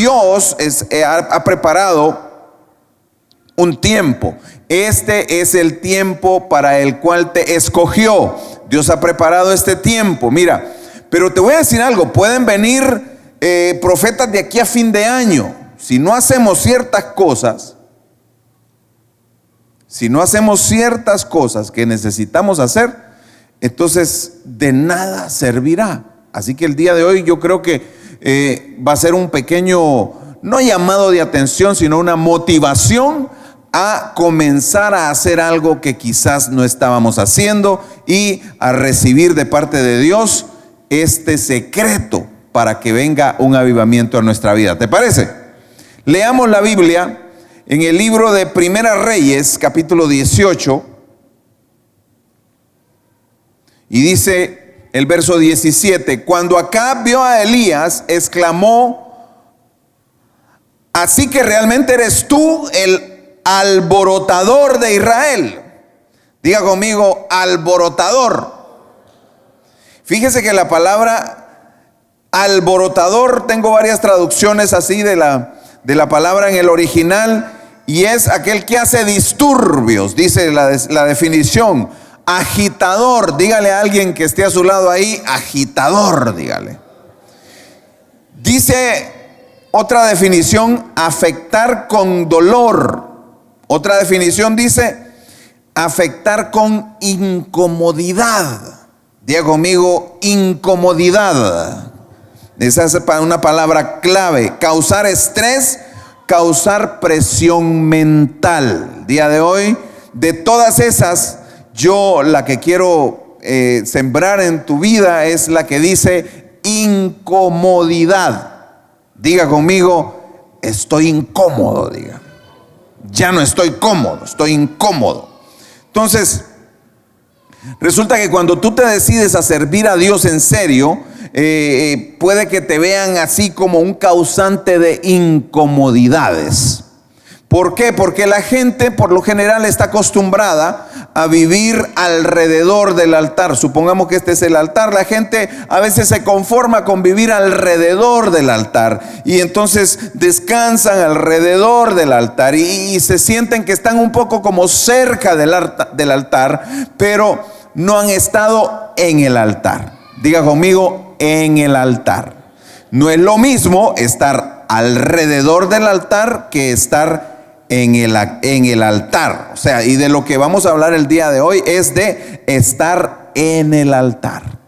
Dios ha preparado un tiempo. Este es el tiempo para el cual te escogió. Dios ha preparado este tiempo. Mira, pero te voy a decir algo. Pueden venir profetas de aquí a fin de año. Si no hacemos ciertas cosas, que necesitamos hacer, entonces de nada servirá. Así que el día de hoy yo creo que va a ser un pequeño, no llamado de atención, sino una motivación a comenzar a hacer algo que quizás no estábamos haciendo y a recibir de parte de Dios este secreto para que venga un avivamiento a nuestra vida. ¿Te parece? Leamos la Biblia en el libro de Primera Reyes, capítulo 18, y dice el verso 17: cuando Acab vio a Elías, exclamó: así que realmente eres tú el alborotador de Israel. Diga conmigo, alborotador. Fíjese que la palabra alborotador, tengo varias traducciones así de la palabra en el original, y es aquel que hace disturbios, dice la definición. Agitador, dígale a alguien que esté a su lado ahí, agitador, dígale. Dice otra definición, afectar con dolor. Otra definición dice, afectar con incomodidad. Diga conmigo, incomodidad. Esa es una palabra clave. Causar estrés, causar presión mental. Día de hoy, de todas esas, yo la que quiero sembrar en tu vida es la que dice incomodidad. Diga conmigo, estoy incómodo, diga. Ya no estoy cómodo, estoy incómodo. Entonces, resulta que cuando tú te decides a servir a Dios en serio, puede que te vean así como un causante de incomodidades. ¿Por qué? Porque la gente por lo general está acostumbrada a vivir alrededor del altar. Supongamos que este es el altar. La gente a veces se conforma con vivir alrededor del altar y entonces descansan alrededor del altar y se sienten que están un poco como cerca del altar, pero no han estado en el altar. Diga conmigo, en el altar. No es lo mismo estar alrededor del altar que estar en el altar. O sea, y de lo que vamos a hablar el día de hoy es de estar en el altar.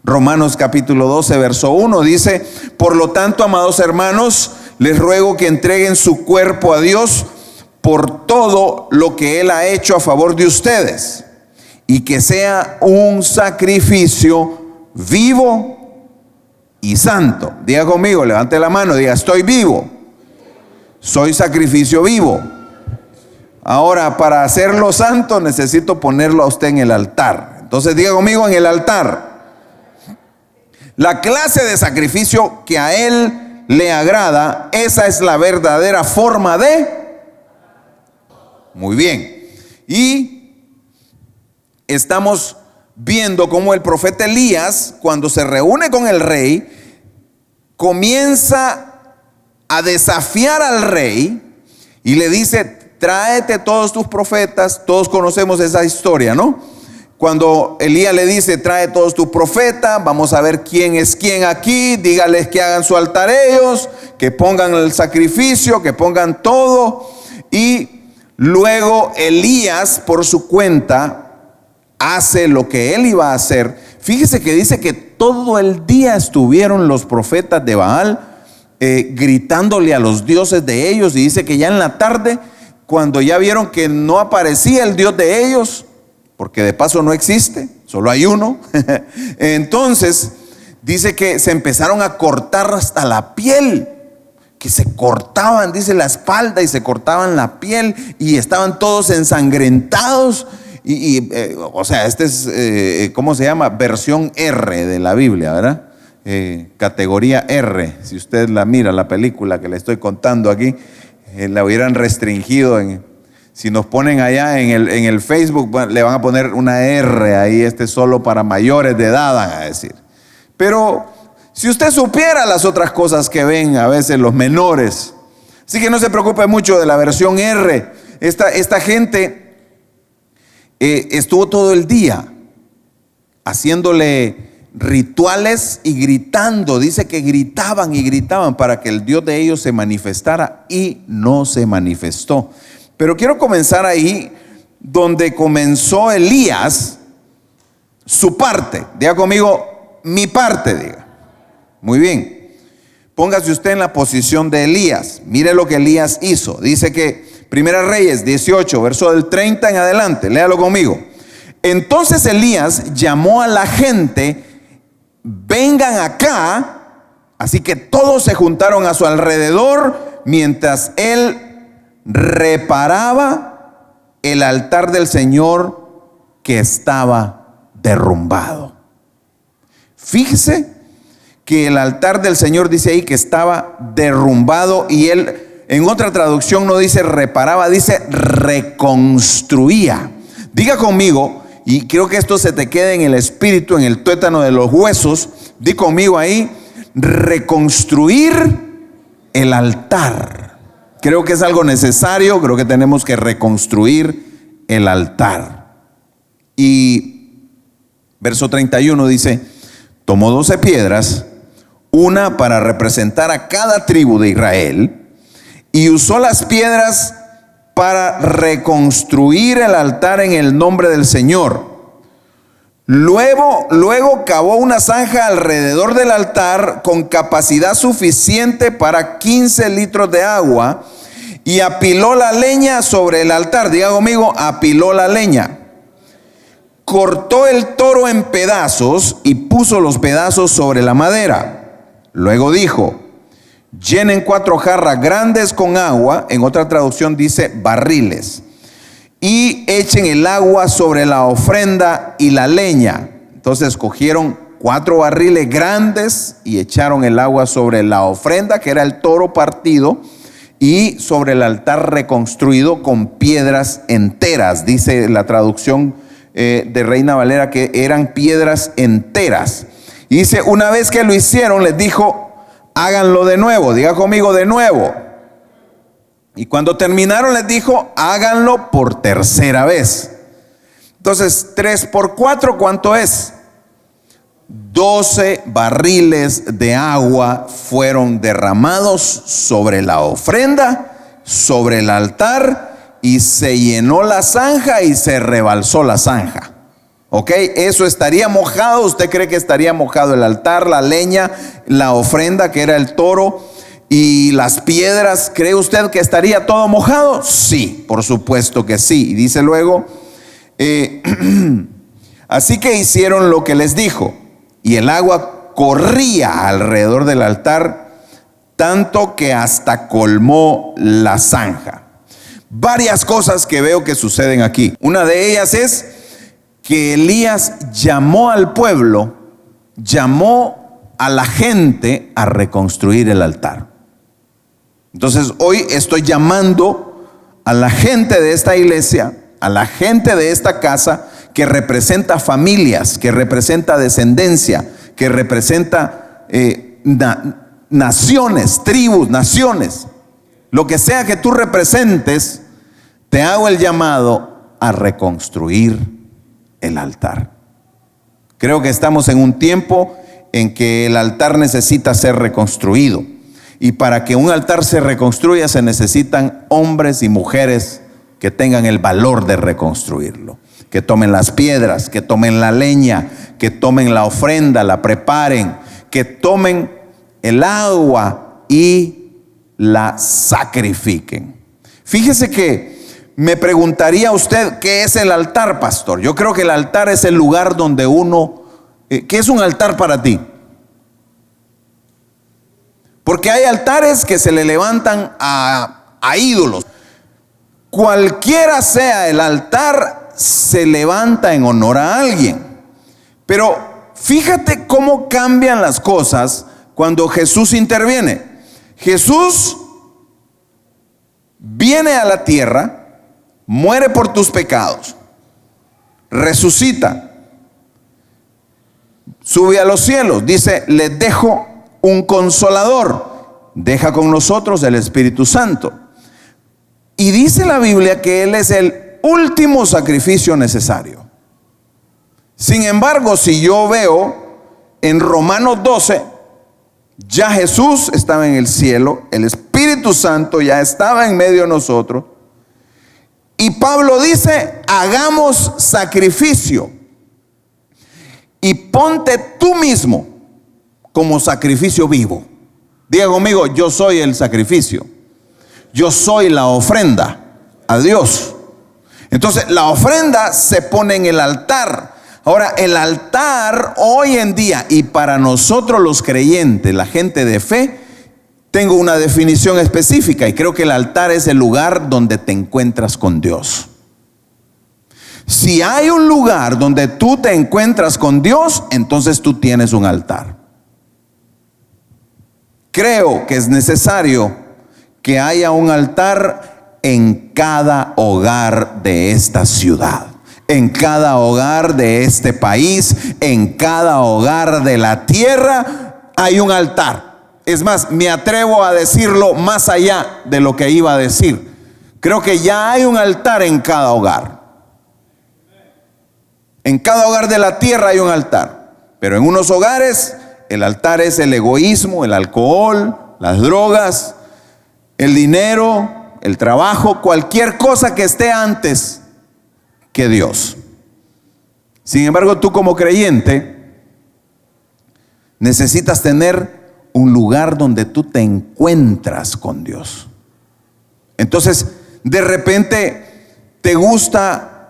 Romanos capítulo 12, verso 1 dice: por lo tanto, amados hermanos, les ruego que entreguen su cuerpo a Dios por todo lo que Él ha hecho a favor de ustedes, y que sea un sacrificio vivo y santo. Diga conmigo, levante la mano, diga: estoy vivo, soy sacrificio vivo. Ahora, para hacerlo santo necesito ponerlo a usted en el altar. Entonces diga conmigo, en el altar. La clase de sacrificio que a Él le agrada, esa es la verdadera forma de... Muy bien. Y estamos viendo cómo el profeta Elías, cuando se reúne con el rey, comienza a desafiar al rey y le dice: tráete todos tus profetas. Todos conocemos esa historia, ¿no? Cuando Elías le dice: trae todos tus profetas, vamos a ver quién es quién aquí, dígales que hagan su altar ellos, que pongan el sacrificio, que pongan todo. Y luego Elías por su cuenta hace lo que él iba a hacer. Fíjese que dice que todo el día estuvieron los profetas de Baal gritándole a los dioses de ellos, y dice que ya en la tarde, cuando ya vieron que no aparecía el Dios de ellos, porque de paso no existe, solo hay uno, entonces dice que se empezaron a cortar hasta la piel, que se cortaban, dice, la espalda, y se cortaban la piel, y estaban todos ensangrentados. O sea, este es, ¿cómo se llama? Versión R de la Biblia, ¿verdad? Categoría R. Si usted la mira, la película que le estoy contando aquí, la hubieran restringido. Si nos ponen allá en el Facebook, bueno, le van a poner una R ahí, este es solo para mayores de edad, van a decir. Pero Si usted supiera las otras cosas que ven a veces los menores. Así que no se preocupe mucho de la versión R. Esta gente estuvo todo el día haciéndole rituales y gritando. Dice que gritaban y gritaban para que el Dios de ellos se manifestara, y no se manifestó. Pero quiero comenzar ahí donde comenzó Elías su parte. Diga conmigo, mi parte, diga. Muy bien. Póngase usted en la posición de Elías. Mire lo que Elías hizo. Dice que Primera Reyes 18, verso del 30 en adelante. Léalo conmigo. Entonces Elías llamó a la gente: vengan acá. Así que todos se juntaron a su alrededor mientras él reparaba el altar del Señor que estaba derrumbado. Fíjese que el altar del Señor dice ahí que estaba derrumbado, y él en otra traducción no dice reparaba, dice reconstruía. Diga conmigo, y quiero que esto se te quede en el espíritu, en el tuétano de los huesos. Di conmigo ahí: reconstruir el altar. Creo que es algo necesario. Creo que tenemos que reconstruir el altar. Y verso 31 dice: tomó 12 piedras, una para representar a cada tribu de Israel, y usó las piedras para reconstruir el altar en el nombre del Señor. Luego cavó una zanja alrededor del altar con capacidad suficiente para 15 litros de agua, y apiló la leña sobre el altar. Diga conmigo: apiló la leña. Cortó el toro en pedazos y puso los pedazos sobre la madera. Luego dijo: llenen 4 jarras grandes con agua. En otra traducción dice barriles. Y echen el agua sobre la ofrenda y la leña. Entonces cogieron 4 barriles grandes y echaron el agua sobre la ofrenda, que era el toro partido, y sobre el altar reconstruido con piedras enteras. Dice la traducción de Reina Valera que eran piedras enteras. Y dice: una vez que lo hicieron, les dijo: háganlo de nuevo. Diga conmigo: de nuevo. Y cuando terminaron, les dijo: háganlo por tercera vez. Entonces, 3 por 4, ¿cuánto es? 12 barriles de agua fueron derramados sobre la ofrenda, sobre el altar, y se llenó la zanja y se rebalsó la zanja. Ok, eso estaría mojado. ¿Usted cree que estaría mojado el altar, la leña, la ofrenda, que era el toro, y las piedras? ¿Cree usted que estaría todo mojado? Sí, por supuesto que sí. Y dice luego, así que hicieron lo que les dijo, y el agua corría alrededor del altar, tanto que hasta colmó la zanja. Varias cosas que veo que suceden aquí. Una de ellas es que Elías llamó al pueblo, llamó a la gente a reconstruir el altar. Entonces hoy estoy llamando a la gente de esta iglesia, a la gente de esta casa, que representa familias, que representa descendencia, que representa naciones, tribus, naciones. Lo que sea que tú representes, te hago el llamado a reconstruir el altar. Creo que estamos en un tiempo en que el altar necesita ser reconstruido, y para que un altar se reconstruya se necesitan hombres y mujeres que tengan el valor de reconstruirlo, que tomen las piedras, que tomen la leña, que tomen la ofrenda, la preparen, que tomen el agua y la sacrifiquen. Fíjese que me preguntaría usted: ¿qué es el altar, pastor? Yo creo que el altar es el lugar donde uno... ¿qué es un altar para ti? Porque hay altares que se le levantan a ídolos. Cualquiera sea el altar, se levanta en honor a alguien. Pero fíjate cómo cambian las cosas cuando Jesús interviene. Jesús viene a la tierra, muere por tus pecados, resucita, sube a los cielos. Dice, les dejo un consolador. Deja con nosotros el Espíritu Santo. Y dice la Biblia que Él es el último sacrificio necesario. Sin embargo, si yo veo en Romanos 12, ya Jesús estaba en el cielo, el Espíritu Santo ya estaba en medio de nosotros. Y Pablo dice, hagamos sacrificio y ponte tú mismo como sacrificio vivo. Diga conmigo, yo soy el sacrificio. Yo soy la ofrenda a Dios. Entonces la ofrenda se pone en el altar. Ahora, el altar hoy en día, y para nosotros los creyentes, la gente de fe, tengo una definición específica, y creo que el altar es el lugar donde te encuentras con Dios. Si hay un lugar donde tú te encuentras con Dios, entonces tú tienes un altar. Creo que es necesario que haya un altar en cada hogar de esta ciudad, en cada hogar de este país, en cada hogar de la tierra hay un altar. Es más, me atrevo a decirlo más allá de lo que iba a decir. Creo que ya hay un altar en cada hogar. En cada hogar de la tierra hay un altar. Pero en unos hogares el altar es el egoísmo, el alcohol, las drogas, el dinero, el trabajo, cualquier cosa que esté antes que Dios. Sin embargo, tú como creyente necesitas tener un lugar donde tú te encuentras con Dios. Entonces, de repente te gusta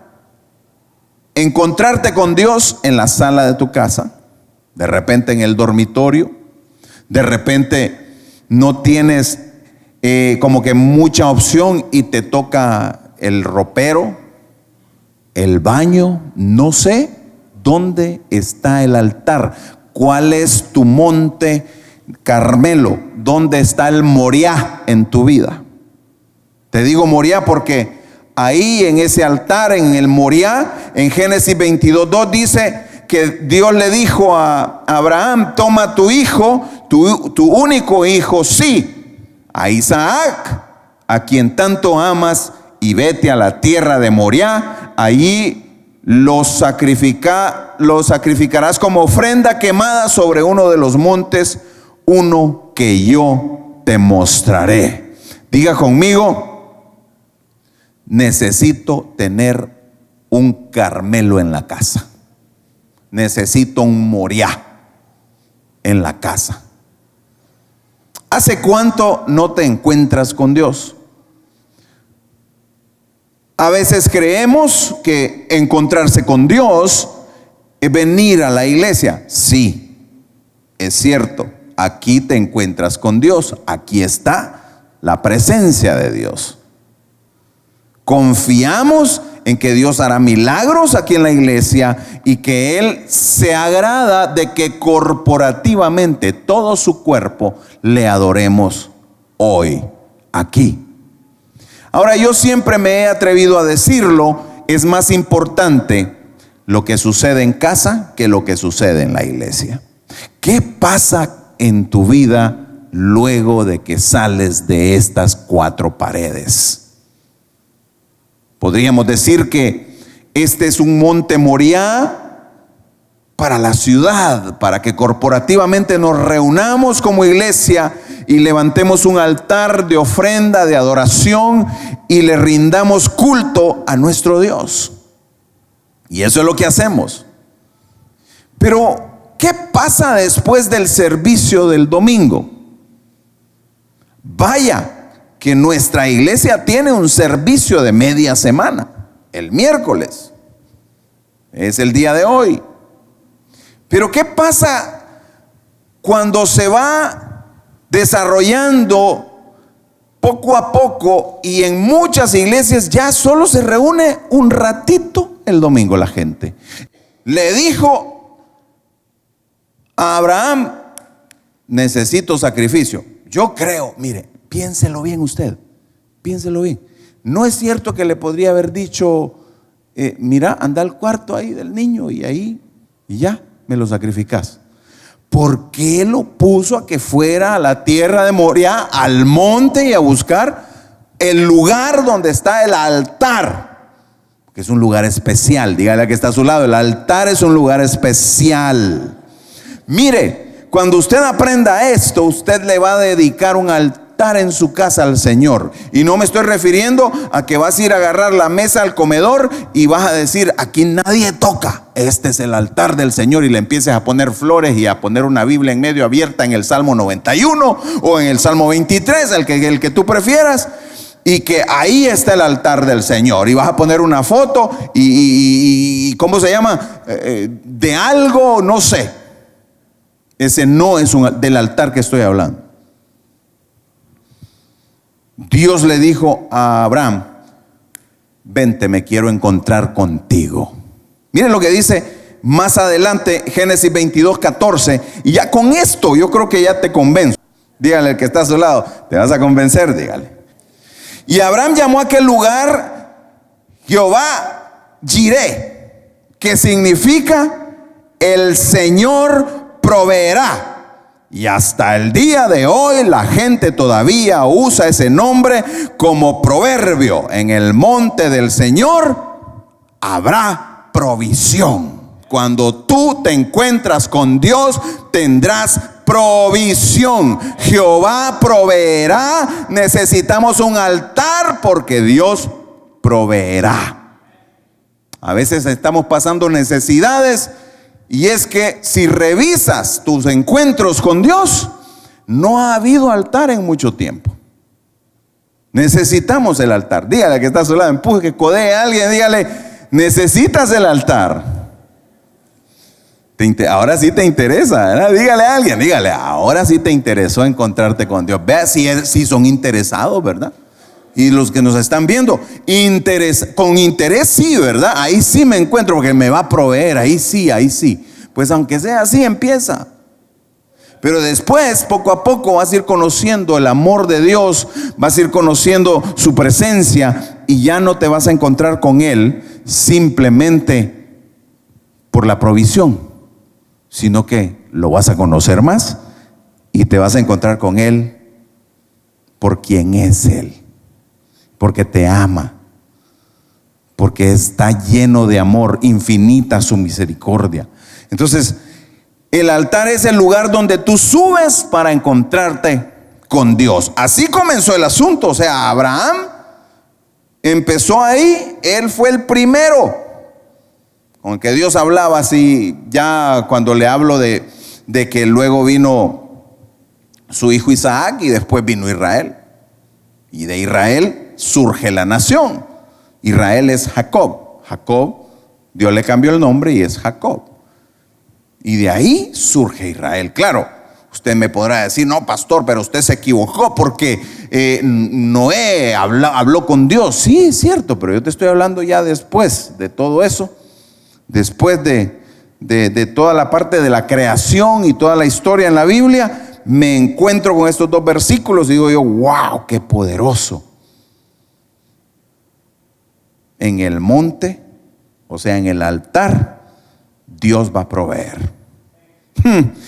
encontrarte con Dios en la sala de tu casa, de repente en el dormitorio, de repente no tienes como que mucha opción y te toca el ropero, el baño. No sé dónde está el altar, cuál es tu monte Carmelo, dónde está el Moriah en tu vida. Te digo Moriah porque ahí en ese altar, en el Moriah, en Génesis 22:2 dice que Dios le dijo a Abraham: toma tu hijo, tu único hijo, sí, a Isaac, a quien tanto amas, y vete a la tierra de Moriah. Allí lo sacrificarás como ofrenda quemada sobre uno de los montes, uno que yo te mostraré. Diga conmigo: necesito tener un Carmelo en la casa. Necesito un Moriah en la casa. ¿Hace cuánto no te encuentras con Dios? A veces creemos que encontrarse con Dios es venir a la iglesia. Sí, es cierto. Aquí te encuentras con Dios. Aquí está la presencia de Dios. Confiamos en que Dios hará milagros aquí en la iglesia y que Él se agrada de que corporativamente todo su cuerpo le adoremos hoy, aquí. Ahora, yo siempre me he atrevido a decirlo, es más importante lo que sucede en casa que lo que sucede en la iglesia. ¿Qué pasa en tu vida luego de que sales de estas cuatro paredes? Podríamos decir que este es un monte Moriah para la ciudad, para que corporativamente nos reunamos como iglesia y levantemos un altar de ofrenda, de adoración, y le rindamos culto a nuestro Dios. Y eso es lo que hacemos. Pero, ¿qué pasa después del servicio del domingo? Vaya que nuestra iglesia tiene un servicio de media semana, el miércoles. Es el día de hoy. Pero ¿qué pasa cuando se va desarrollando poco a poco y en muchas iglesias ya solo se reúne un ratito el domingo la gente? Le dijo a Abraham: necesito sacrificio. Yo creo, mire, piénselo bien usted, piénselo bien. No es cierto que le podría haber dicho: mira, anda al cuarto ahí del niño y ahí, y ya. me lo sacrificás. ¿Por qué lo puso a que fuera a la tierra de Moria, al monte, y a buscar el lugar donde está el altar? Que es un lugar especial. Dígale a que está a su lado, el altar es un lugar especial. Mire, cuando usted aprenda esto, usted le va a dedicar un altar en su casa al Señor. Y no me estoy refiriendo a que vas a ir a agarrar la mesa al comedor y vas a decir: aquí nadie toca, este es el altar del Señor, y le empieces a poner flores y a poner una Biblia en medio abierta en el Salmo 91 o en el Salmo 23, el que tú prefieras, y que ahí está el altar del Señor, y vas a poner una foto y ¿cómo se llama? De algo, no sé. Ese no es del altar que estoy hablando. Dios le dijo a Abraham: vente, me quiero encontrar contigo. Miren lo que dice más adelante, Génesis 22:14. Y ya con esto yo creo que ya te convenzo. Dígale al que está a su lado: te vas a convencer, dígale. Y Abraham llamó a aquel lugar Jehová Jireh, que significa el Señor proveerá. Y hasta el día de hoy la gente todavía usa ese nombre como proverbio: en el monte del Señor habrá provisión. Cuando tú te encuentras con Dios, tendrás provisión. Jehová proveerá. Necesitamos un altar porque Dios proveerá. A veces estamos pasando necesidades, y es que si revisas tus encuentros con Dios, no ha habido altar en mucho tiempo. Necesitamos el altar. Dígale que está a su lado, empuje, que codee a alguien, dígale: necesitas el altar. Ahora sí te interesa, ¿verdad? Dígale a alguien, dígale: ahora sí te interesó encontrarte con Dios. Vea si son interesados, ¿verdad? Y los que nos están viendo, con interés sí, ¿verdad? Ahí sí me encuentro porque me va a proveer, ahí sí. Pues aunque sea así, empieza. Pero después, poco a poco, vas a ir conociendo el amor de Dios, vas a ir conociendo su presencia, y ya no te vas a encontrar con Él simplemente por la provisión, sino que lo vas a conocer más y te vas a encontrar con Él por quien es Él. Porque te ama, porque está lleno de amor, infinita su misericordia. Entonces, el altar es el lugar donde tú subes para encontrarte con Dios. Así comenzó el asunto. O sea, Abraham empezó ahí. Él fue el primero con el que Dios hablaba. Así, ya cuando le hablo de que luego vino su hijo Isaac y después vino Israel. Y de Israel surge la nación. Israel es Jacob. Dios le cambió el nombre y es Jacob. Y de ahí surge Israel. Claro, usted me podrá decir: no, pastor, pero usted se equivocó porque Noé habló con Dios. Sí, es cierto, pero yo te estoy hablando ya después de todo eso. Después de toda la parte de la creación y toda la historia en la Biblia, me encuentro con estos dos versículos y digo yo: wow, qué poderoso. En el monte, o sea, en el altar, Dios va a proveer.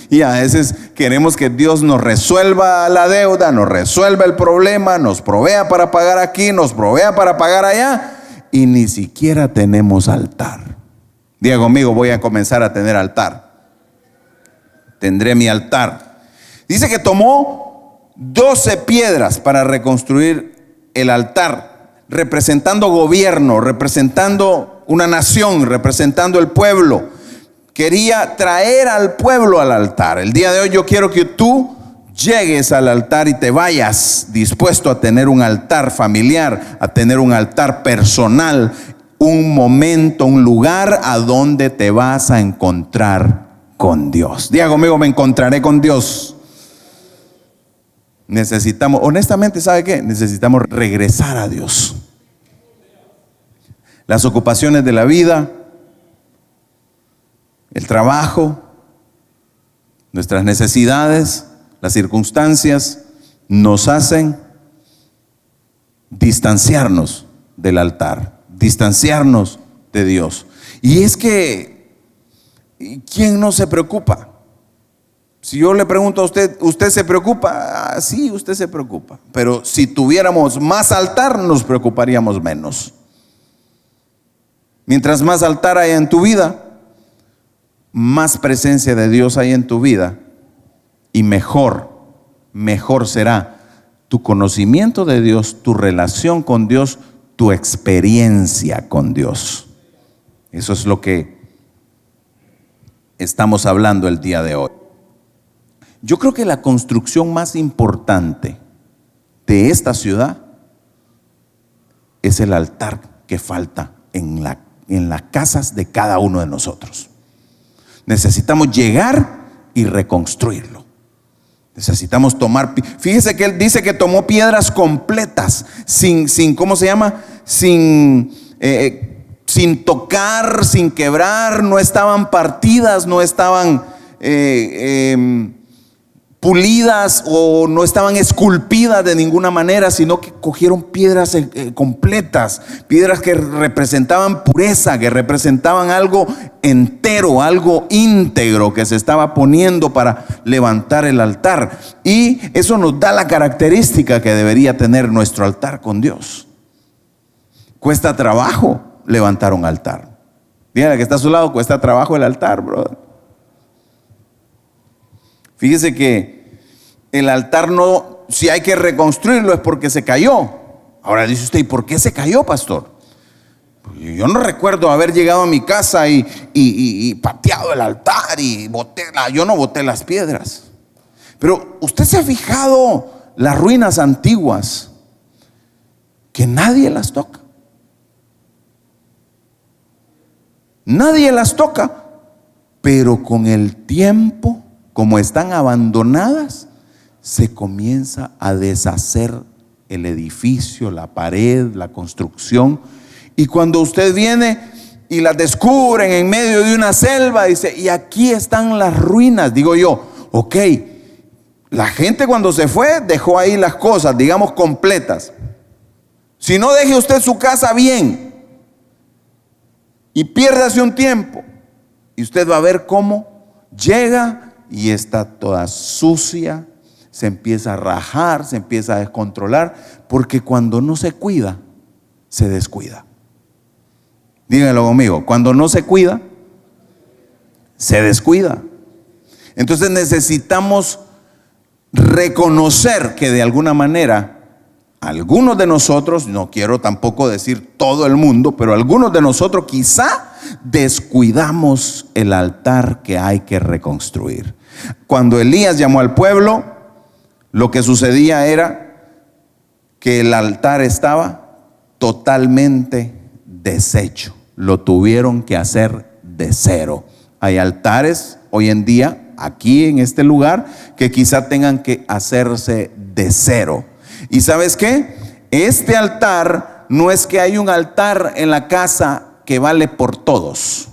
Y a veces queremos que Dios nos resuelva la deuda, nos resuelva el problema, nos provea para pagar aquí, nos provea para pagar allá, y ni siquiera tenemos altar. Diga conmigo: voy a comenzar a tener altar. Tendré mi altar. Dice que tomó 12 piedras para reconstruir el altar, representando gobierno, representando una nación, representando el pueblo. Quería traer al pueblo al altar. El día de hoy yo quiero que tú llegues al altar y te vayas dispuesto a tener un altar familiar, a tener un altar personal, un momento, un lugar a donde te vas a encontrar con Dios. Diga conmigo: me encontraré con Dios. Necesitamos, honestamente, ¿sabe qué? Necesitamos regresar a Dios. Las ocupaciones de la vida, el trabajo, nuestras necesidades, las circunstancias nos hacen distanciarnos del altar, distanciarnos de Dios. Y es que ¿Y quién no se preocupa? Si yo le pregunto a usted, ¿usted se preocupa? Ah, sí, usted se preocupa. Pero si tuviéramos más altar, nos preocuparíamos menos. Mientras más altar haya en tu vida, más presencia de Dios hay en tu vida, y mejor será tu conocimiento de Dios, tu relación con Dios, tu experiencia con Dios. Eso es lo que estamos hablando el día de hoy. Yo creo que la construcción más importante de esta ciudad es el altar que falta en las casas de cada uno de nosotros. Necesitamos llegar y reconstruirlo. Necesitamos tomar, fíjese que él dice que tomó piedras completas, sin ¿cómo se llama? Sin tocar, sin quebrar, no estaban partidas, no estaban pulidas o no estaban esculpidas de ninguna manera, sino que cogieron piedras completas, piedras que representaban pureza, que representaban algo entero, algo íntegro que se estaba poniendo para levantar el altar. Y eso nos da la característica que debería tener nuestro altar con Dios. Cuesta trabajo levantar un altar. Dígale que está a su lado, cuesta trabajo el altar, brother. Fíjese que el altar no, si hay que reconstruirlo es porque se cayó. Ahora dice usted, ¿y por qué se cayó, pastor? Yo no recuerdo haber llegado a mi casa y pateado el altar y yo no boté las piedras. Pero usted se ha fijado las ruinas antiguas que nadie las toca. Nadie las toca, pero con el tiempo, como están abandonadas, se comienza a deshacer el edificio, la pared, la construcción. Y cuando usted viene y las descubren en medio de una selva, dice, y aquí están las ruinas. Digo yo, ok, la gente cuando se fue dejó ahí las cosas, digamos, completas. Si no, deje usted su casa bien y piérdase un tiempo, y usted va a ver cómo llega y está toda sucia, se empieza a rajar, se empieza a descontrolar, porque cuando no se cuida, se descuida. Díganlo conmigo, cuando no se cuida, se descuida. Entonces necesitamos reconocer que de alguna manera algunos de nosotros, no quiero tampoco decir todo el mundo, pero algunos de nosotros quizá descuidamos el altar que hay que reconstruir. Cuando Elías llamó al pueblo, lo que sucedía era que el altar estaba totalmente deshecho. Lo tuvieron que hacer de cero. Hay altares hoy en día, aquí en este lugar, que quizá tengan que hacerse de cero. ¿Y sabes qué? Este altar no es que hay un altar en la casa que vale por todos.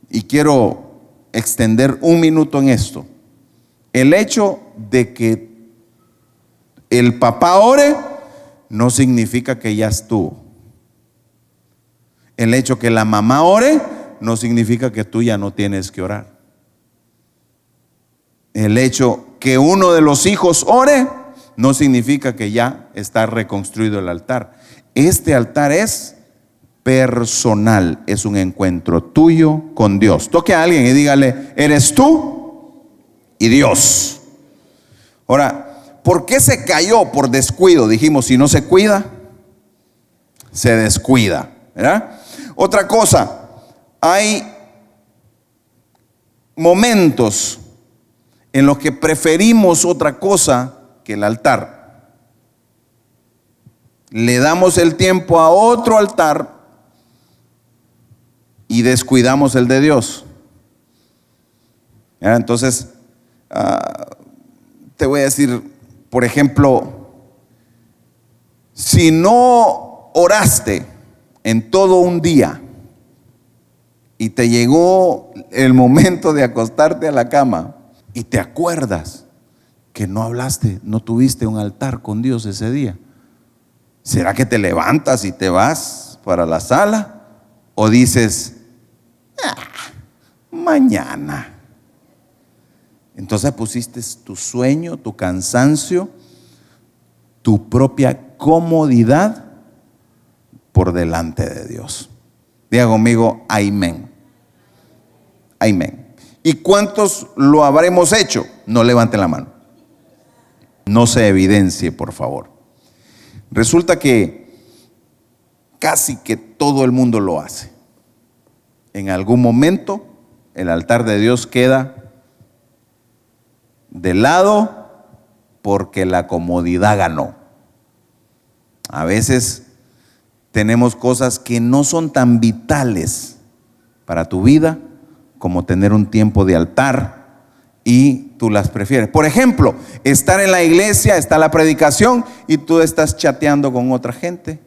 Y quiero extender un minuto en esto. El hecho de que el papá ore no significa que ya estuvo. El hecho que la mamá ore no significa que tú ya no tienes que orar. El hecho que uno de los hijos ore no significa que ya está reconstruido el altar. Este altar es personal, es un encuentro tuyo con Dios. Toque a alguien y dígale, eres tú y Dios. Ahora, ¿por qué se cayó? Por descuido. Dijimos, si no se cuida, se descuida, ¿verdad? Otra cosa, hay momentos en los que preferimos otra cosa que el altar. Le damos el tiempo a otro altar y descuidamos el de Dios. ¿Ya? Entonces, te voy a decir, por ejemplo, si no oraste en todo un día y te llegó el momento de acostarte a la cama y te acuerdas que no hablaste, no tuviste un altar con Dios ese día, ¿será que te levantas y te vas para la sala? ¿O dices, mañana. Entonces pusiste tu sueño, tu cansancio, tu propia comodidad por delante de Dios. Diga conmigo, amén. Amén. ¿Y cuántos lo habremos hecho? No levanten la mano. No se evidencie, por favor. Resulta que casi que todo el mundo lo hace. En algún momento el altar de Dios queda de lado porque la comodidad ganó. A veces tenemos cosas que no son tan vitales para tu vida como tener un tiempo de altar y tú las prefieres. Por ejemplo, estar en la iglesia, está la predicación y tú estás chateando con otra gente.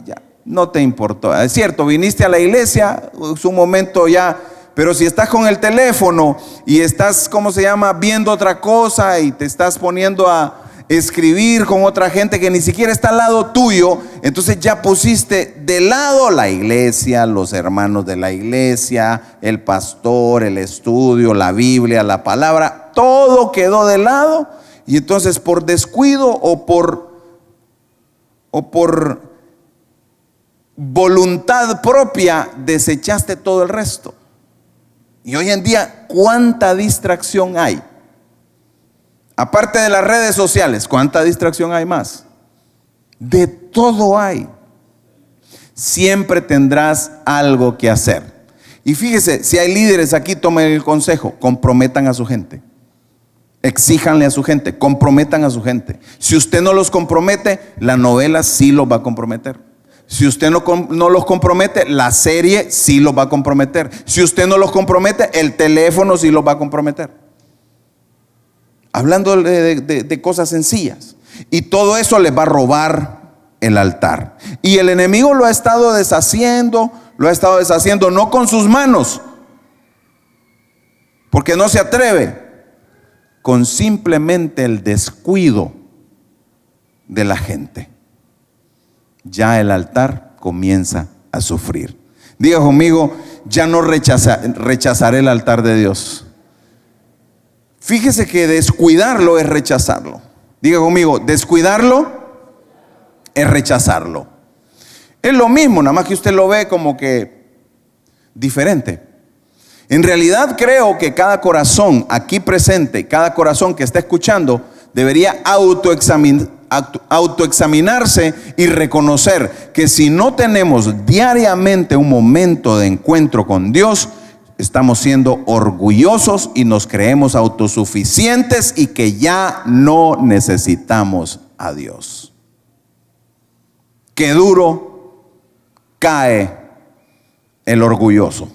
Ya, no te importó. Es cierto, viniste a la iglesia, es un momento ya, pero si estás con el teléfono y estás, viendo otra cosa y te estás poniendo a escribir con otra gente que ni siquiera está al lado tuyo, entonces ya pusiste de lado la iglesia, los hermanos de la iglesia, el pastor, el estudio, la Biblia, la palabra, todo quedó de lado. Y entonces por descuido o por voluntad propia desechaste todo el resto. Y hoy en día, ¿cuánta distracción hay? Aparte de las redes sociales, ¿cuánta distracción hay más? De todo hay. Siempre tendrás algo que hacer. Y fíjese, si hay líderes aquí, tomen el consejo, comprometan a su gente. Exíjanle a su gente, comprometan a su gente. Si usted no los compromete, la novela sí los va a comprometer. Si usted no los compromete, la serie sí los va a comprometer. Si usted no los compromete, el teléfono sí los va a comprometer. Hablando de cosas sencillas. Y todo eso les va a robar el altar. Y el enemigo lo ha estado deshaciendo no con sus manos, porque no se atreve, con simplemente el descuido de la gente. Ya el altar comienza a sufrir. Diga conmigo, ya no rechazaré el altar de Dios. Fíjese que descuidarlo es rechazarlo. Diga conmigo, descuidarlo es rechazarlo. Es lo mismo, nada más que usted lo ve como que diferente. En realidad creo que cada corazón aquí presente, cada corazón que está escuchando, debería autoexaminarse y reconocer que si no tenemos diariamente un momento de encuentro con Dios, estamos siendo orgullosos y nos creemos autosuficientes y que ya no necesitamos a Dios. Qué duro cae el orgulloso.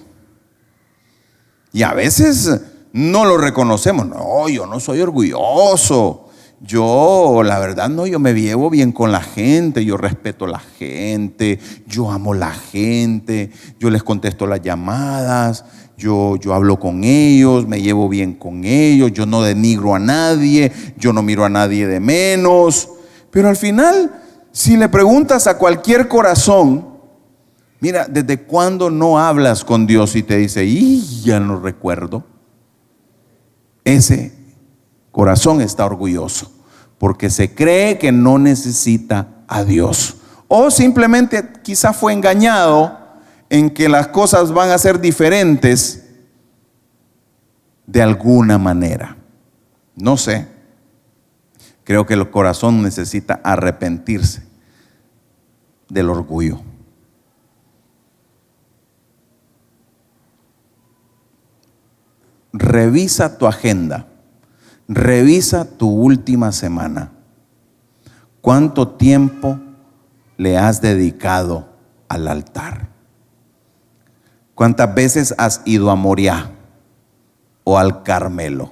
Y a veces no lo reconocemos. No, yo no soy orgulloso. Yo, la verdad, no, yo me llevo bien con la gente, yo respeto a la gente, yo amo a la gente, yo les contesto las llamadas, yo hablo con ellos, me llevo bien con ellos, yo no denigro a nadie, yo no miro a nadie de menos. Pero al final, si le preguntas a cualquier corazón, mira, ¿desde cuándo no hablas con Dios? Y te dice, ya no recuerdo. Ese corazón está orgulloso porque se cree que no necesita a Dios. O simplemente quizá fue engañado en que las cosas van a ser diferentes de alguna manera. No sé. Creo que el corazón necesita arrepentirse del orgullo. Revisa tu agenda. Revisa tu última semana. ¿Cuánto tiempo le has dedicado al altar? ¿Cuántas veces has ido a Moriah o al Carmelo?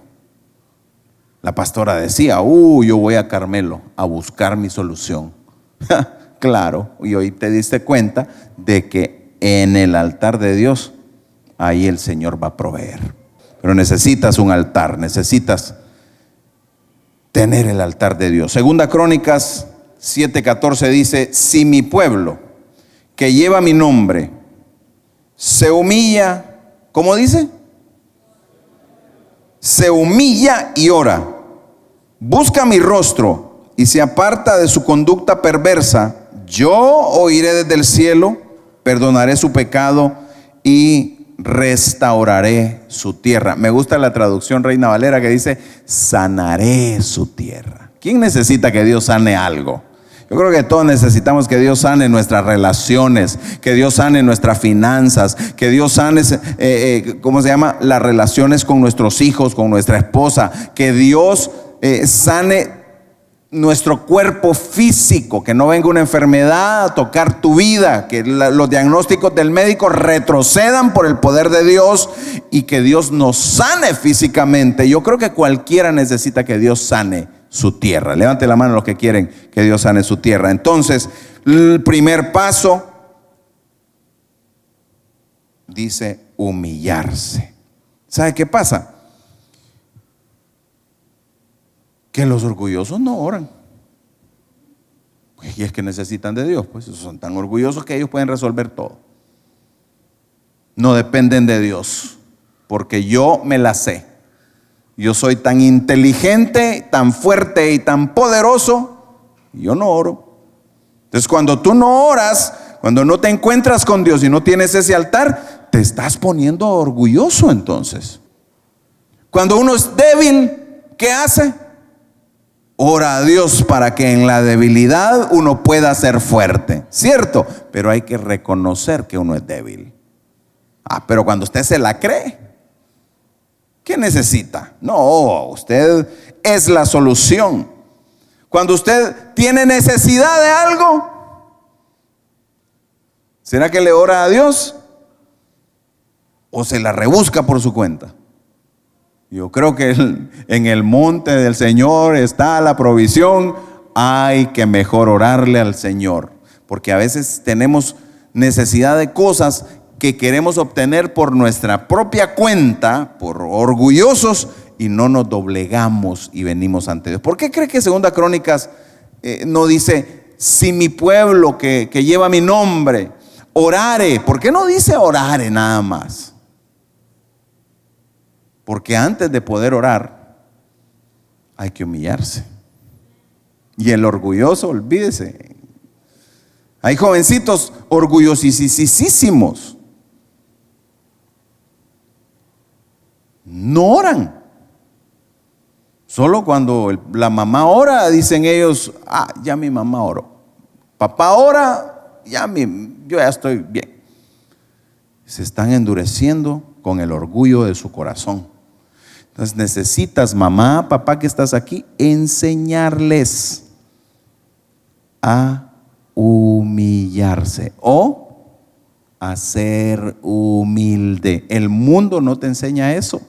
La pastora decía, yo voy a Carmelo a buscar mi solución. Claro, y hoy te diste cuenta de que en el altar de Dios, ahí el Señor va a proveer. Pero necesitas un altar, necesitas tener el altar de Dios. Segunda Crónicas 7:14 dice, si mi pueblo que lleva mi nombre se humilla, ¿cómo dice? se humilla y ora, busca mi rostro y se aparta de su conducta perversa, yo oiré desde el cielo, perdonaré su pecado y restauraré su tierra. Me gusta la traducción Reina Valera que dice, sanaré su tierra. ¿Quién necesita que Dios sane algo? Yo creo que todos necesitamos que Dios sane nuestras relaciones, que Dios sane nuestras finanzas, que Dios sane, las relaciones con nuestros hijos, con nuestra esposa, que Dios sane nuestro cuerpo físico, que no venga una enfermedad a tocar tu vida, que los diagnósticos del médico retrocedan por el poder de Dios y que Dios nos sane físicamente. Yo creo que cualquiera necesita que Dios sane su tierra. Levante la mano los que quieren que Dios sane su tierra. Entonces, el primer paso dice humillarse. ¿Sabe qué pasa? Que los orgullosos no oran. Y es que necesitan de Dios, pues son tan orgullosos que ellos pueden resolver todo. No dependen de Dios, porque yo me la sé. Yo soy tan inteligente, tan fuerte y tan poderoso, y yo no oro. Entonces, cuando tú no oras, cuando no te encuentras con Dios y no tienes ese altar, te estás poniendo orgulloso entonces. Cuando uno es débil, ¿qué hace? Ora a Dios para que en la debilidad uno pueda ser fuerte, ¿cierto? Pero hay que reconocer que uno es débil. Pero cuando usted se la cree, ¿qué necesita? No, usted es la solución. Cuando usted tiene necesidad de algo, ¿será que le ora a Dios? ¿O se la rebusca por su cuenta? Yo creo que en el monte del Señor está la provisión. Hay que mejor orarle al Señor, porque a veces tenemos necesidad de cosas que queremos obtener por nuestra propia cuenta, por orgullosos, y no nos doblegamos y venimos ante Dios. ¿Por qué cree que Segunda Crónicas no dice, si mi pueblo que lleva mi nombre orare? ¿Por qué no dice orare nada más? Porque antes de poder orar hay que humillarse. Y el orgulloso, olvídese, hay jovencitos orgullosísimos, no oran. Solo cuando la mamá ora, dicen ellos, ya mi mamá oró. Papá ora, yo ya estoy bien. Se están endureciendo con el orgullo de su corazón. Entonces necesitas, mamá, papá que estás aquí, enseñarles a humillarse o a ser humilde. El mundo no te enseña eso.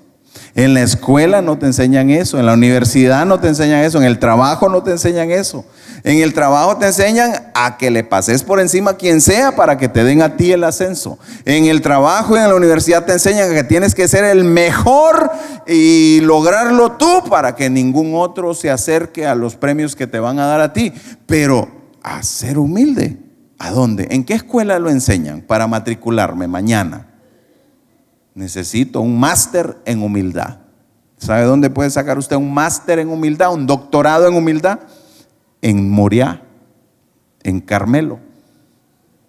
En la escuela no te enseñan eso, en la universidad no te enseñan eso, en el trabajo no te enseñan eso. En el trabajo te enseñan a que le pases por encima a quien sea para que te den a ti el ascenso. En el trabajo y en la universidad te enseñan que tienes que ser el mejor y lograrlo tú para que ningún otro se acerque a los premios que te van a dar a ti. Pero a ser humilde, ¿a dónde? ¿En qué escuela lo enseñan para matricularme mañana? Necesito un máster en humildad. ¿Sabe dónde puede sacar usted un máster en humildad, un doctorado en humildad? En Moriah, en Carmelo,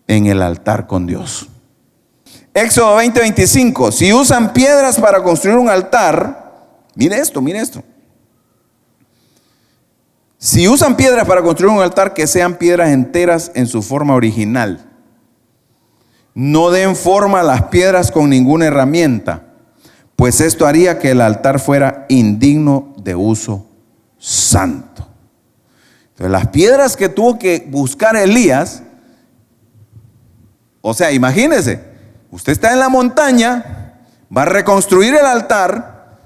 en el altar con Dios. Éxodo 20:25. Si usan piedras para construir un altar, mire esto. Si usan piedras para construir un altar, que sean piedras enteras en su forma original. No den forma a las piedras con ninguna herramienta, pues esto haría que el altar fuera indigno de uso santo. Entonces, las piedras que tuvo que buscar Elías, o sea, imagínese, usted está en la montaña, va a reconstruir el altar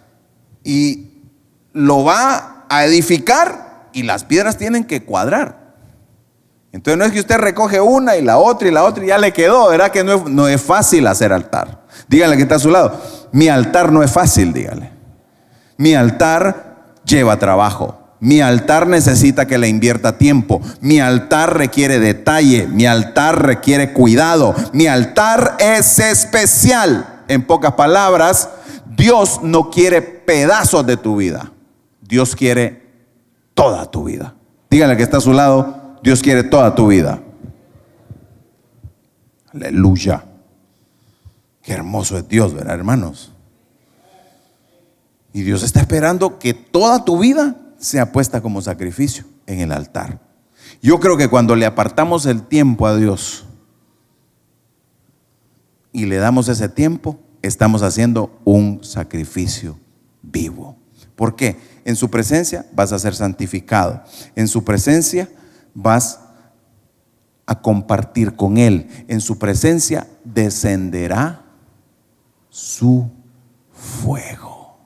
y lo va a edificar y las piedras tienen que cuadrar. Entonces no es que usted recoge una y la otra y ya le quedó, ¿verdad? Que no es fácil hacer altar. Dígale que está a su lado, mi altar no es fácil, dígale. Mi altar lleva trabajo. Mi altar necesita que le invierta tiempo. Mi altar requiere detalle. Mi altar requiere cuidado. Mi altar es especial. En pocas palabras, Dios no quiere pedazos de tu vida. Dios quiere toda tu vida. Díganle que está a su lado, Dios quiere toda tu vida. Aleluya. Qué hermoso es Dios, ¿verdad, hermanos? Y Dios está esperando que toda tu vida sea puesta como sacrificio en el altar. Yo creo que cuando le apartamos el tiempo a Dios y le damos ese tiempo, estamos haciendo un sacrificio vivo. ¿Por qué? En su presencia vas a ser santificado. En su presencia vas a compartir con Él. En su presencia descenderá su fuego.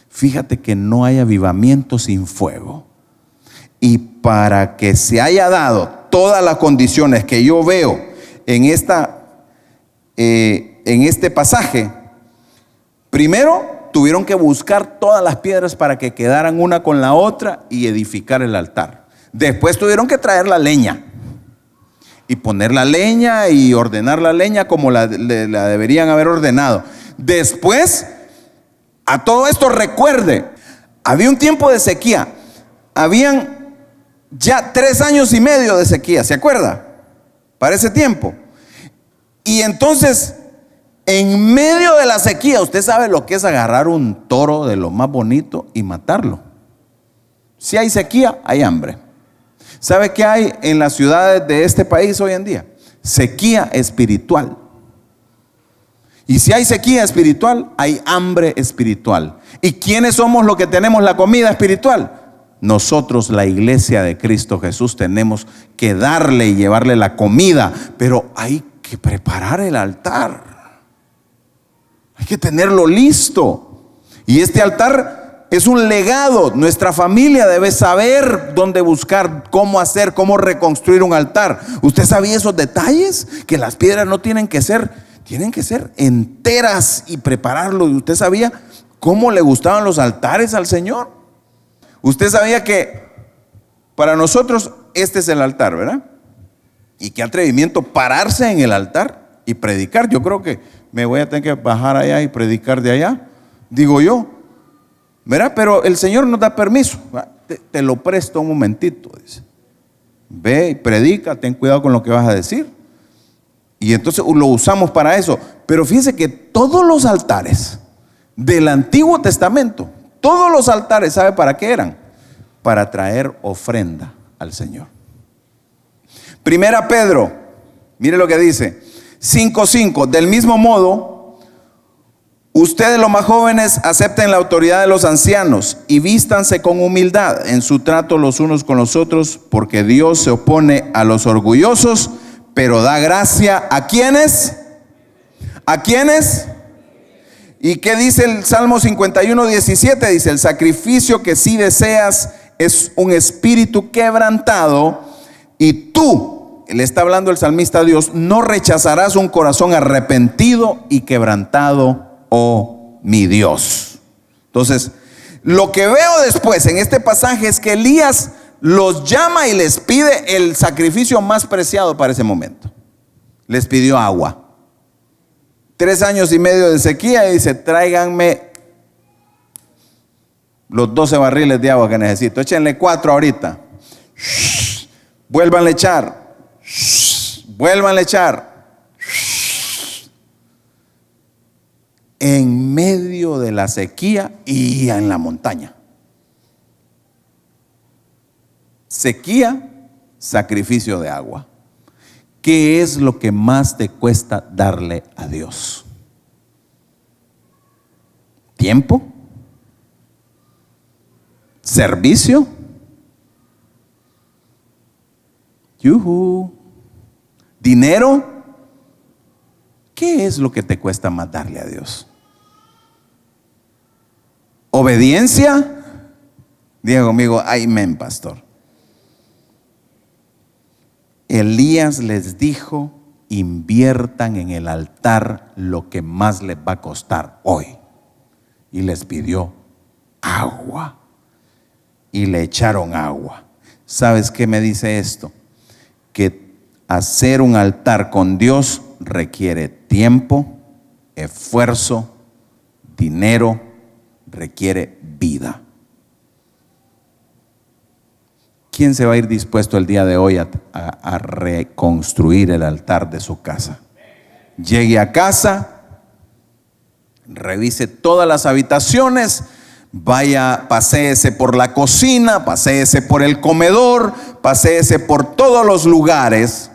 Fíjate que no hay avivamiento sin fuego. Y para que se haya dado todas las condiciones que yo veo en este pasaje, primero tuvieron que buscar todas las piedras para que quedaran una con la otra y edificar el altar. Después tuvieron que traer la leña y poner la leña y ordenar la leña como la deberían haber ordenado. Después, a todo esto recuerde, había un tiempo de sequía. Habían ya 3 años y medio de sequía, ¿se acuerda? Para ese tiempo. Y entonces, en medio de la sequía, usted sabe lo que es agarrar un toro de lo más bonito y matarlo. Si hay sequía, hay hambre. ¿Sabe qué hay en las ciudades de este país hoy en día? Sequía espiritual. Y si hay sequía espiritual, hay hambre espiritual. ¿Y quiénes somos los que tenemos la comida espiritual? Nosotros, la iglesia de Cristo Jesús, tenemos que darle y llevarle la comida, pero hay que preparar el altar. Hay que tenerlo listo. Y este altar es un legado. Nuestra familia debe saber dónde buscar, cómo hacer, cómo reconstruir un altar. ¿Usted sabía esos detalles? Que las piedras no tienen que ser enteras y prepararlo. ¿Y usted sabía cómo le gustaban los altares al Señor? Usted sabía que para nosotros este es el altar, ¿verdad? Y qué atrevimiento pararse en el altar y predicar. Yo creo que me voy a tener que bajar allá y predicar de allá, digo yo, ¿verdad? Pero el Señor nos da permiso. Te lo presto un momentito, dice. Ve y predica, ten cuidado con lo que vas a decir. Y entonces lo usamos para eso. Pero fíjense que todos los altares del Antiguo Testamento, todos los altares, ¿sabe para qué eran? Para traer ofrenda al Señor. Primera Pedro, mire lo que dice, 5:5. Del mismo modo, ustedes los más jóvenes acepten la autoridad de los ancianos y vístanse con humildad en su trato los unos con los otros, porque Dios se opone a los orgullosos, pero da gracia a quienes. ¿A quiénes? ¿Y qué dice el Salmo 51:17? Dice, el sacrificio que sí deseas es un espíritu quebrantado, y tú, le está hablando el salmista a Dios, no rechazarás un corazón arrepentido y quebrantado, oh mi Dios. Entonces, lo que veo después en este pasaje es que Elías los llama y les pide el sacrificio más preciado para ese momento. Les pidió agua. 3 años y medio de sequía y dice, tráiganme los 12 barriles de agua que necesito. Échenle 4 ahorita. Vuélvanle a echar. Vuélvanle a echar. En medio de la sequía y en la montaña. Sequía, sacrificio de agua. ¿Qué es lo que más te cuesta darle a Dios? ¿Tiempo? ¿Servicio? ¿Dinero? ¿Qué es lo que te cuesta más darle a Dios? ¿Obediencia? Diga conmigo, amén, pastor. Elías les dijo, inviertan en el altar lo que más les va a costar hoy. Y les pidió agua. Y le echaron agua. ¿Sabes qué me dice esto? Que hacer un altar con Dios requiere tiempo, esfuerzo, dinero requiere vida. ¿Quién se va a ir dispuesto el día de hoy a reconstruir el altar de su casa? Llegue a casa, revise todas las habitaciones, vaya, paséese por la cocina, paséese por el comedor, paséese por todos los lugares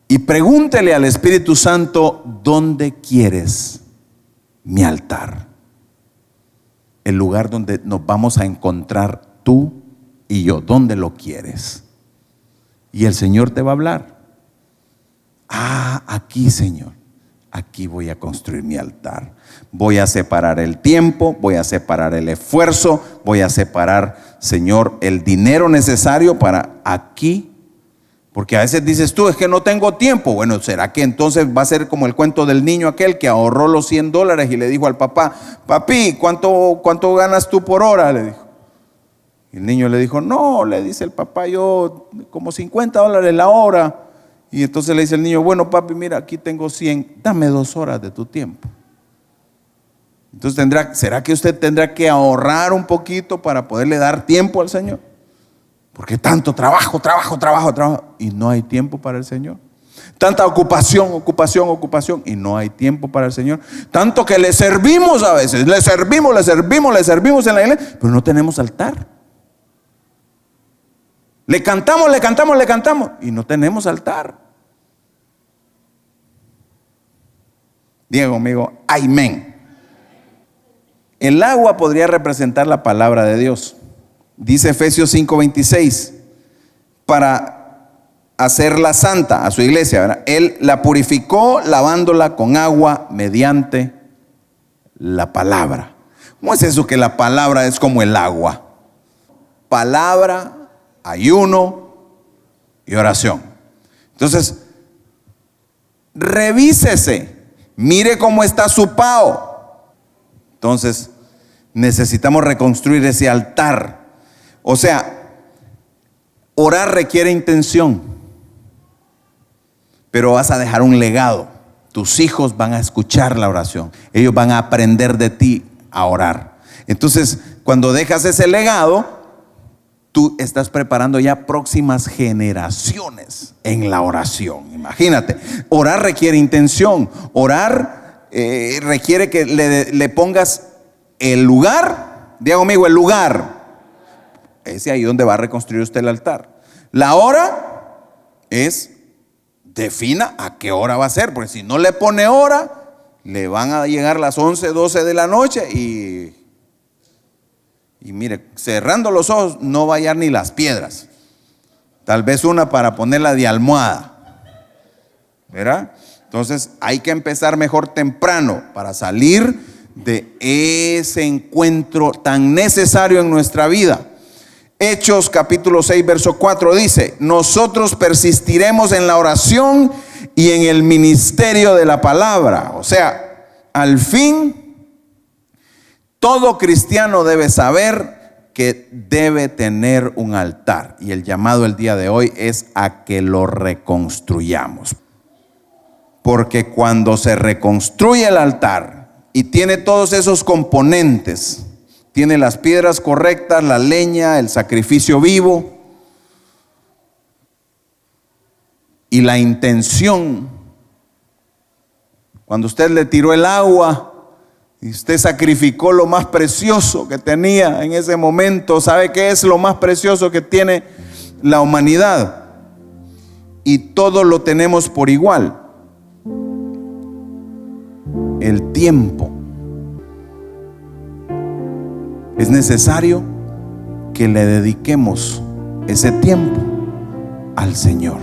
y pregúntele al Espíritu Santo: ¿dónde quieres mi altar? El lugar donde nos vamos a encontrar tú y yo. ¿Dónde lo quieres? Y el Señor te va a hablar. Aquí, Señor, aquí voy a construir mi altar. Voy a separar el tiempo, voy a separar el esfuerzo, voy a separar, Señor, el dinero necesario para aquí. Porque a veces dices tú: es que no tengo tiempo. Bueno, ¿será que entonces va a ser como el cuento del niño aquel que ahorró los $100 y le dijo al papá: papi, ¿cuánto ganas tú por hora? Le dijo. Y el niño le dijo: no, le dice el papá, yo como $50 la hora. Y entonces le dice el niño: bueno, papi, mira, aquí tengo 100, dame 2 horas de tu tiempo. Entonces ¿será que usted tendrá que ahorrar un poquito para poderle dar tiempo al Señor? Porque tanto trabajo y no hay tiempo para el Señor. Tanta ocupación y no hay tiempo para el Señor. Tanto que le servimos a veces, le servimos en la iglesia, pero no tenemos altar. Le cantamos y no tenemos altar. Diga conmigo: amén. El agua podría representar la palabra de Dios. Dice Efesios 5:26, para hacerla santa a su iglesia, ¿verdad? Él la purificó lavándola con agua mediante la palabra. ¿Cómo es eso que la palabra es como el agua? Palabra, ayuno y oración. Entonces, revísese, mire cómo está su pao. Entonces, necesitamos reconstruir ese altar. O sea, orar requiere intención, pero vas a dejar un legado. Tus hijos van a escuchar la oración, ellos van a aprender de ti a orar. Entonces, cuando dejas ese legado, tú estás preparando ya próximas generaciones en la oración. Imagínate, orar requiere intención. Orar requiere que le pongas el lugar. Diga conmigo: el lugar. Es ahí donde va a reconstruir usted el altar. La hora es: defina a qué hora va a ser, porque si no le pone hora, le van a llegar las 11, 12 de la noche y mire, cerrando los ojos no va a hallar ni las piedras. Tal vez una para ponerla de almohada, ¿verdad? Entonces hay que empezar mejor temprano para salir de ese encuentro tan necesario en nuestra vida. Hechos capítulo 6 verso 4 dice: nosotros persistiremos en la oración y en el ministerio de la palabra. O sea, al fin, todo cristiano debe saber que debe tener un altar. Y el llamado el día de hoy es a que lo reconstruyamos. Porque cuando se reconstruye el altar y tiene todos esos componentes, tiene las piedras correctas, la leña, el sacrificio vivo y la intención. Cuando usted le tiró el agua y usted sacrificó lo más precioso que tenía en ese momento, ¿sabe qué es lo más precioso que tiene la humanidad? Y todo lo tenemos por igual: el tiempo. Es necesario que le dediquemos ese tiempo al Señor.